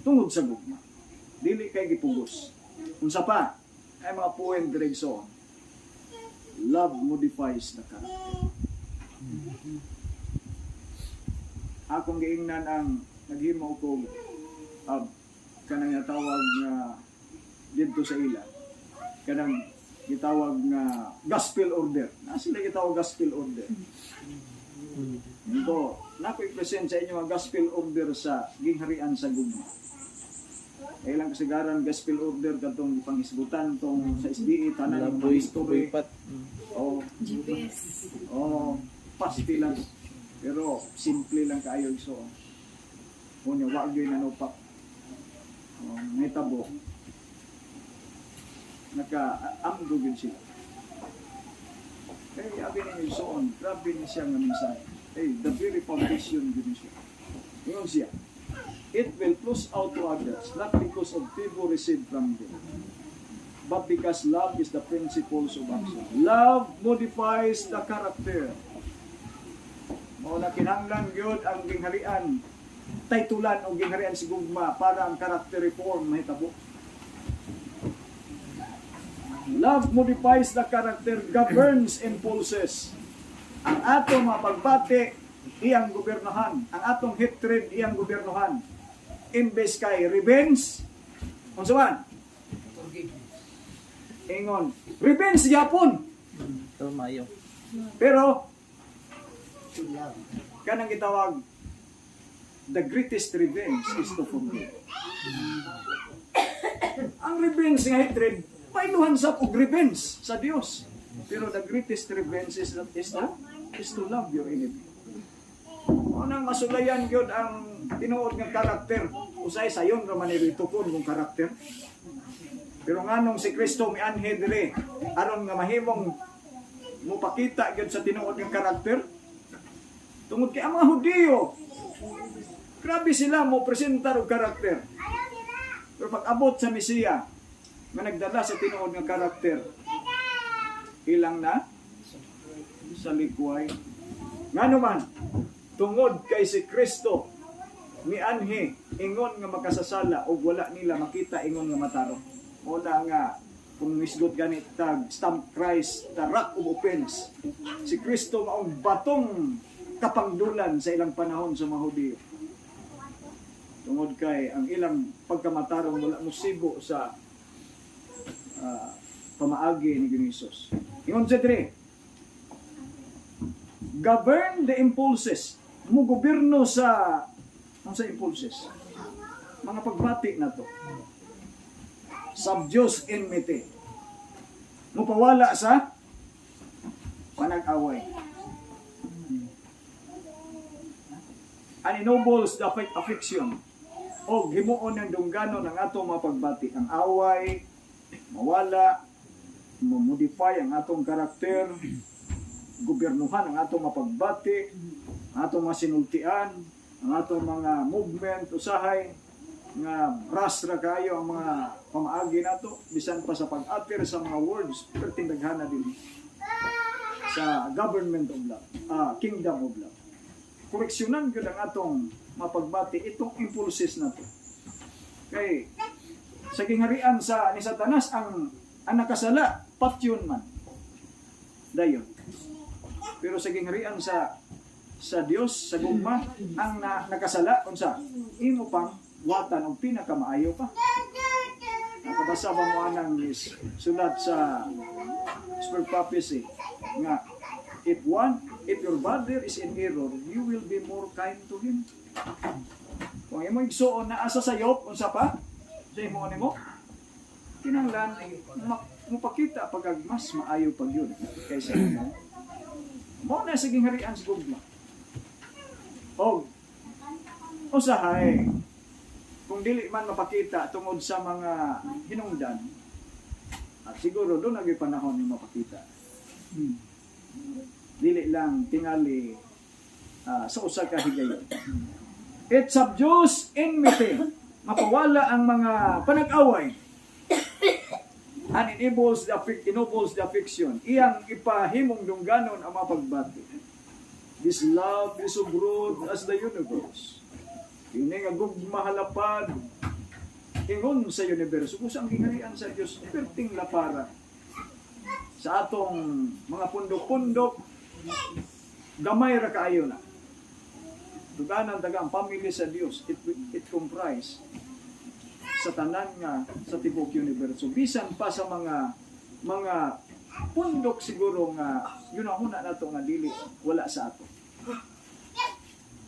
Tungod sa gugma. Dili kay gipugos. Unsa pa? Ay mga poem diretso. Love modifies the character. Akong giingnan ang naghimo ko kanang tawag nga dito sa ila. Kanang gitawag nga gospel order. Na sila gitawag gospel order. Ito, nako i-present sa inyo ang gospel order sa gingharian sa gugma. Kailang kasagaran gospel order katong ipangisgutan tong sa SDA tanan ng history. O GPS. o pastilan. Pero simple lang kaayo so. Kunya wa gyud nanupak. May tabo. Naka-amgo gyud sila. Kaya abi ni Soon, grabe ni siya nga mensahe. The very foundation gyud siya. Ingon siya. It will flow out to others, not because of favor received from them, but because love is the principles of action. Love modifies the character. Mao na kinahanglan gyud ang gingharian, titulan o gingharian si gugma para ang character reform mahitabo. Love modifies the character, governs impulses. Ang atong mapagbati iyang gobernohan, ang atong hatred iyang gobernohan. Imbes kay revenge, unsa man? Forgiveness. Ingon, revenge gyapon. Ito mayo. Pero To love. kanang gitawag the greatest revenge is to forgive. Ang revenge nga hatred, painuhan sa og revenge sa Dios. Pero the greatest revenge is to love your enemy. Unang masulayan gyud ang tinuod nga karakter. Usay sayon ra man itukon kung karakter. Pero nganong si Kristo mianhi diri aron nga mahimong mupakita gyud sa tinuod nga karakter. Tungod kay ang mga Hudiyo, grabe sila mo presentar og karakter. Pero pag abot sa Mesiya, nga nagdala sa tinuod nga karakter, ilang na sa likway. Ngano man, tungod kay si Kristo, ni anhi, ingon nga makasasala o wala nila makita ingon nga mataro. Muna nga, kung misgot ganit tag stamp Christ, the rock of offense. Si Kristo maong batong kapangdulan sa ilang panahon sa mga Hudiyo. Tungod kay ang ilang pagkamatarong wala musibo sa pamaagi ni Ginisos. Ingon sa 3, govern the impulses. Mugoberno sa impulses. Mga pagbati na to. Subdues enmity. Mupawala sa panag-away. And ennobles the affection. O himuon ng dungganon ng atong mga pagbati. Ang away, mawala, modify ang atong karakter, gobernuhan ang atong mapagbati, ang atong mga sinultian, ang atong mga movement, usahay, nga ras ra kayo ang mga pamaagi nato, bisan pa sa pag-atir sa mga words, perting daghana din sa government of love, kingdom of love. Koreksyonan gyud ang atong mapagbati itong impulses na to. Kay sa gingharian sa ni Satanas ang nakasala patyon man. Dayon. Pero sa gingharian sa Dios, sa gugma, ang nakasala unsa? Imo pang watan og pinakamaayo pa. Nakabasa ba mo anang sulat sa Spirit Prophecy nga if your brother is in error, you will be more kind to him. Kung imo igsuon na asa sayop unsa pa? Sa imo nimo? Kinahanglan mupakita pag mas maayo pag yun kaysa imo. Mo na sa gingharian sa gugma. O usahay kung dili man mapakita tungod sa mga hinungdan at siguro doon nagay panahon ni mapakita. Dili lang tingali sa usa ka higayon. It subdues enmity. Mapawala ang mga panag-away. And ennobles the affection. Iyang ipahimong dungganon ang mga pagbati. This love is so broad as the universe. Yung nga gugmahalapad ingon sa universo. Kung saan gingharian sa Diyos, perting lapara sa atong mga pundok-pundok, gamay ra kaayo na. Duganan taga ang pamilya sa Dios, it comprise sa tanan nga sa tibok universo. Bisan pa sa mga pundok siguro nga yun ang una nato nga dili wala sa ato.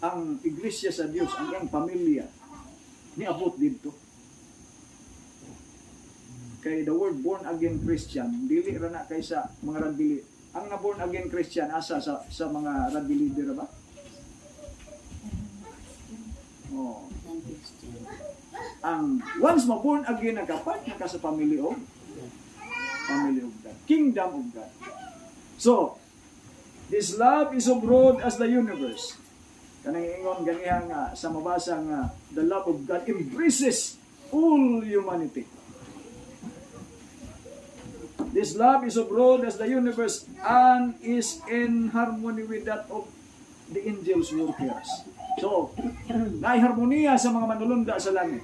Ang iglesia sa Dios, ang iyang pamilya niabot dito. Kay the word born again Christian, dili ra na kaysa mga radbili. Ang na born again Christian asa sa mga radbili ba? Oh. Ang once mo born again nagkapat na ka sa family of God, kingdom of God. So, this love is so broad as the universe. Kanang ingon ganiha nga sa mabasa nga the love of God embraces all humanity. This love is so broad as the universe and is in harmony with that of the angels workers. So, naiharmonia sa mga manulunda sa langit.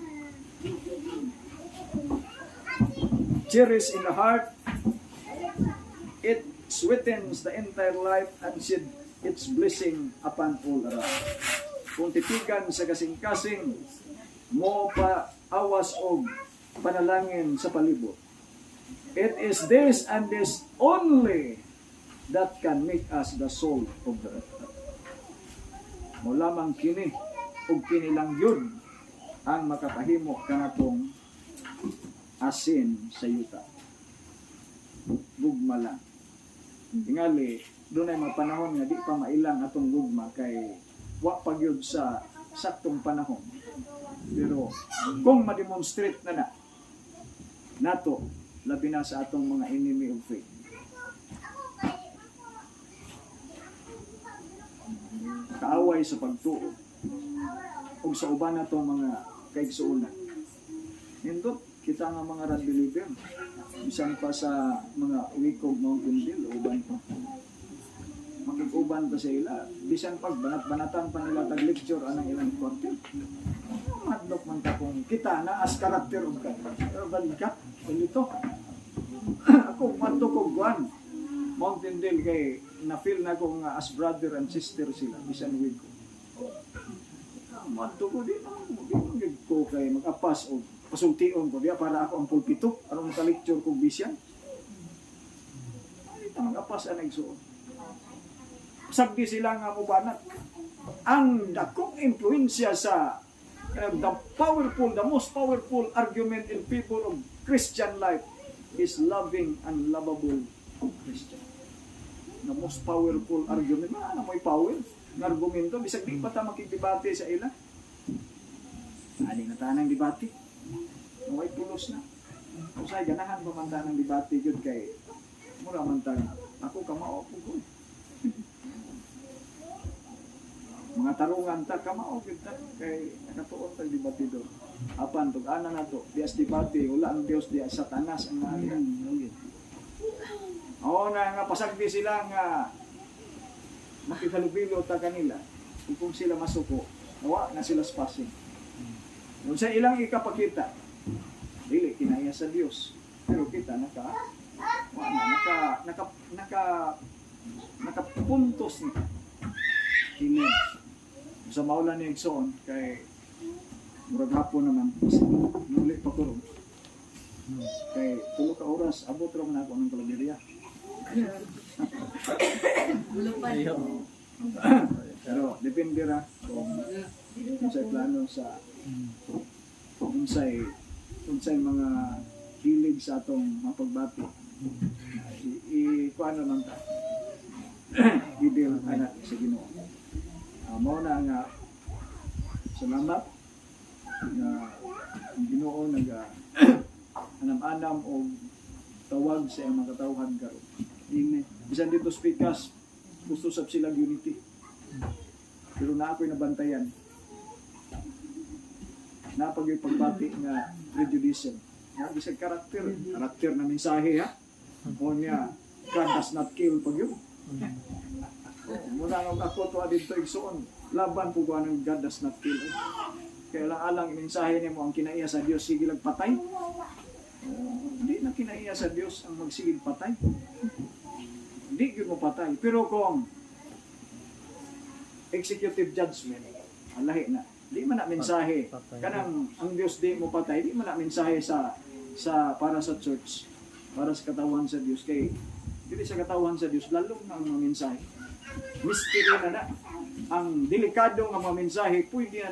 Cherish in the heart, it sweetens the entire life and shed its blessing upon all around. Kung titigan sa kasing-kasing, mo pa awas og panalangin sa palibot. It is this and this only that can make us the soul of the earth. Mo lamang kini ug kini lang yun ang makapahimo kanatong asin sa yuta. Gugma lang. Tingali, doon ay mga panahon nga di pa mailang atong gugma kay wa pa gyud sa saktong panahon. Pero kung ma-demonstrate na nato labi na sa atong mga enemy of faith. Kaaway sa pagtuo o sa uban natong mga kaigsuonan. Nindot kita nga mga rat believer bisan pa sa mga wikog mountain deal o uban pa. uban pa sa ila, bisan pag banat-banatan pa nila tag lecture anang ilang quarter. Madlok man ta kung kita na as karakter og ka. Pero balik ka, ganito. Ako madto ko guan. Mountain Dew kay na-feel na ko nga as brother and sister sila bisan with ko. Madto ko di ko kay mag-apas o pasultion ko diya para ako ang pulpito aron sa lecture ko bisyan. Ay mag-apas ang igsuon. Sabdi sila nga mubanat. Ang dakong impluensya sa the most powerful argument in favor of Christian life is loving and lovable Christian. The most powerful argument, ano may power ng argumento, bisag di pa ta makikibate sa ila. Ani na tanang debate. May pulos na. Usay ganahan pa man tanang debate gyud kay mura man tag ako kamao ko. Mga tarungan ta kamao gyud ta kay nakatuon tag debate do. Apan tug ana nato, dias debate wala ang Dios diya Satanas ang naalihan. Oo na nga pasagdi sila nga makihalubilo ta kanila. Kung sila masuko, nawa na sila spasing. Kung sa ilang ikapakita, dili kinaya sa Dios. Pero kita nakapuntos ni. Amen. Sa maulan ni Igsoon kay murag hapon naman muli pa ko ron. Kay tulo ka oras abot ra man ako ng Calaveria. Ayaw. Pero depende ra kung unsay plano sa unsay mga hilig sa atong mapagbati. Kuan naman ta. Idil ana sa Ginoo. Mao na nga salamat na ang Ginoo anam-anam og tawag sa iyang mga katawhan karon. Amen. Bisan dito speakers, gusto sab sila unity. Pero na ako'y nabantayan. Napag yung pagbati nga prejudice. Nga bisag karakter na mensahe ha. O niya, God does not kill pag yun. Muna nga ako to dito igsoon, laban po ko ng God does not kill. Kaya lang alang mensahe niya mo ang kinaiya sa Dios sige lang patay. Hindi na kinaiya sa Dios ang magsigig patay. Hindi gyud mo patay. Pero kung executive judgment, alahi na. Di man na mensahe. Kanang ang Dios di mo patay, di man na mensahe sa para sa church, para sa katawan sa Dios kay dili sa katawan sa Dios lalo na ang mga mensahe. Mystery na ang delikado nga mga mensahe pwede na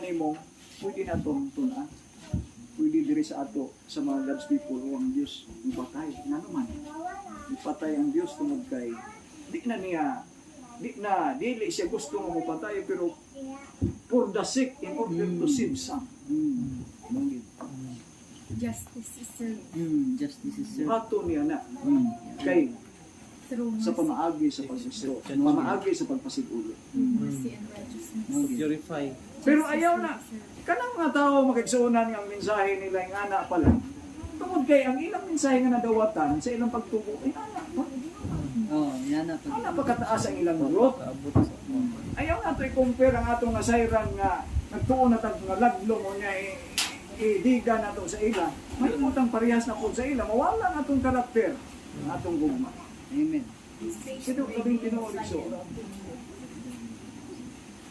atong tunan. Pwede diri sa ato sa mga God's people o ang Dios ipatay. Nga naman, ipatay ang Dios tungod kay dili siya gusto nga mapatay pero for the sake in order to save some. Justice is served. Justice is served. Rato niya na kay Through sa mercy, pamaagi sa pagsisto, pamaagi sa pagpasigulo. mercy and righteousness. Purify. Pero ayaw na. Kanang mga tao makigsuunan nga ang mensahe nila yung ana pa lang. Tungod kay ang ilang mensahe nga nadawatan sa ilang pagtubo, ay ana pa. Yan na pag Ana pagkataas ang ilang growth. Abot sa Ayaw na ito i-compare ang atong nasayran nga nagtuon na tag nga laglo mo niya diga na ito sa ila. May umutang parehas na po sa ila. Mawala na itong karakter ng atong gugma. Amen. Ito labing tinuod igsoon.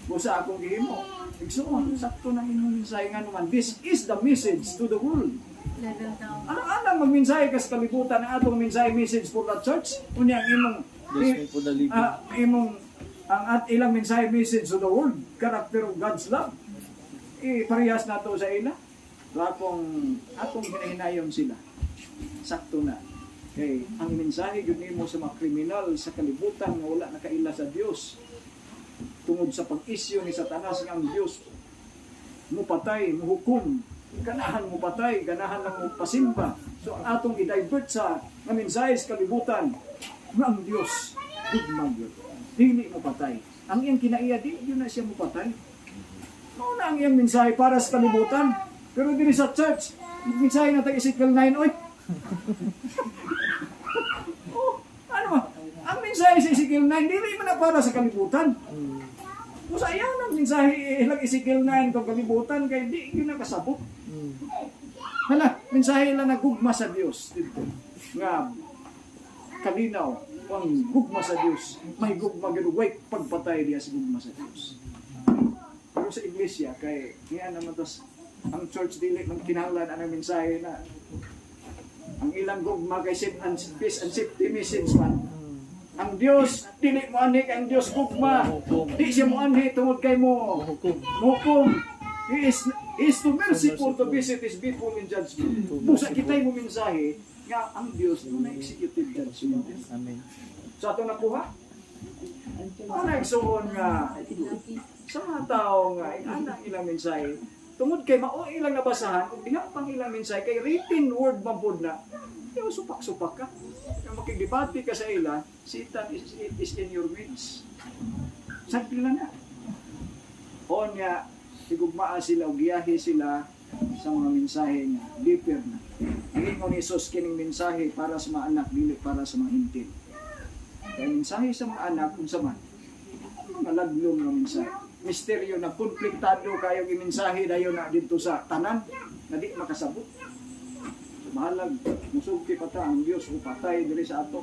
Busa akong gihimo. Igsoon, sakto na inyong mensahe nga naman. This is the message to the world. Level down. Anong magmensahe kas kalibutan ang atong mensahe message for the church? Unya ang imong Bless me for the living. ang ilang mensahe message to the world, character of God's love. Parehas na to sa ila. So atong hinahinayon sila. Sakto na. Kay ang mensahe gyud nimo sa mga kriminal sa kalibutan nga wala nakaila sa Dios tungod sa pag-isyu ni Satanas nga ang Dios mo patay, mo hukom, ganahan mo patay, ganahan lang mo pasimba. So ang atong i-divert sa nga mensahe sa kalibutan nga ang Dios gugmang gyud. Dili mo patay. Ang iyang kinaiya di yun na siya mo patay. Mao na ang iyang mensahe para sa kalibutan. Pero diri sa church, mensahe na tag Ezekiel 9 oy. mensahe sa Ezekiel 9 dili man na para sa kalibutan. Kung sa iyan ang mensahe ilang Ezekiel 9 kung kalibutan kay di yun nakasabot. Hala, mensahe lang nagugma sa Dios dito. Nga kalinaw ang gugma sa Dios. May gugma gid way pagpatay diya sa gugma sa Dios. Pero sa iglesia kay niya naman tas ang church dili man kinahanglan ang mensahe na ang ilang gugma kay peace and safety message man. Ang Dios dili mo anhi kay ang Dios gugma. Di siya mo anhi tungod kay mo hukom. He is to merciful to visit His people in judgment. Busa kita'y mo mensahe nga ang Dios na executive judgment. Amen. Sa atong nakuha, ang nagsuon nga sa mga tao nga anang ilang mensahe tungod kay mao ilang nabasahan ug diha pang ilang mensahe kay written word mapud na yung supak-supak ka kung makigdebate ka sa ila Satan is in your midst sakli lang na o nga sigugmaa sila o giyahe sila sa mga mensahe nga deeper na ang ingon ni Jesus kining mensahe para sa mga anak dili para sa mga hintil kaya mensahe sa mga anak kung sa man mga laglong na mensahe misteryo na konfliktado kayo yung mensahe dayon na dito sa tanan na di makasabot mahalag musugti pa ta ang Dios o patay diri sa ato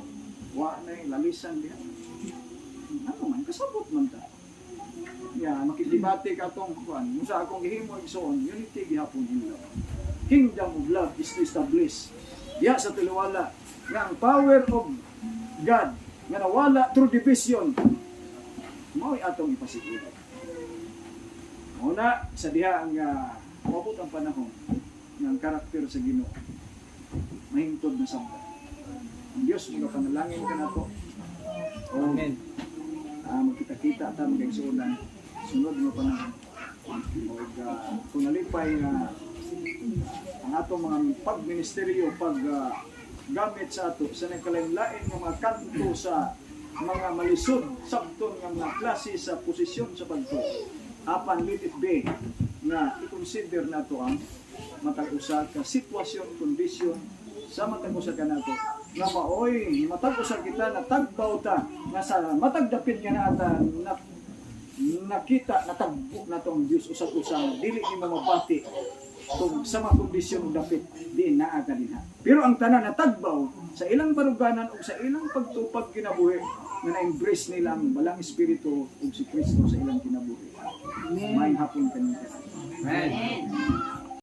wa na lalisan diha ano man kasabot man ta makidebate ka tong kuan musa akong gihimo igsoon unity gihapon ilo kingdom of love is established diha sa tuluwala nga ang power of God nga nawala through division mao'y atong ipasiguro. Una, sa diha ang mabot ang panahon ng karakter sa Ginoo. Mahingtod na sabda. Ang Diyos, mga panalangin ka na to. Amen. Magkita-kita ta magkaigsuunan. Sunod mo panahon. O kung nalipay na ang atong mga pagministeryo, gamit sa ato, sa nagkalain-lain ng mga kanto sa mga malisod, sabton ng mga klase sa posisyon sa pagto. Apan let it be na i-consider nato ang matag-usa ka sitwasyon, kondisyon sa matag-usa ka nato nga maoy matag-usa kita na tagbaw ta nga sa matagdapit nga naata na nakita natagbo nato ang Dios usag-usang dili ni mabati kung sa mga kondisyon dapit di naa ka dinha. Pero ang tanan natagbaw sa ilang baruganan o sa ilang pagtupag kinabuhi nga na-embrace nila ang balang espiritu ug si Kristo sa ilang kinabuhi. May hapon kanina. Amen.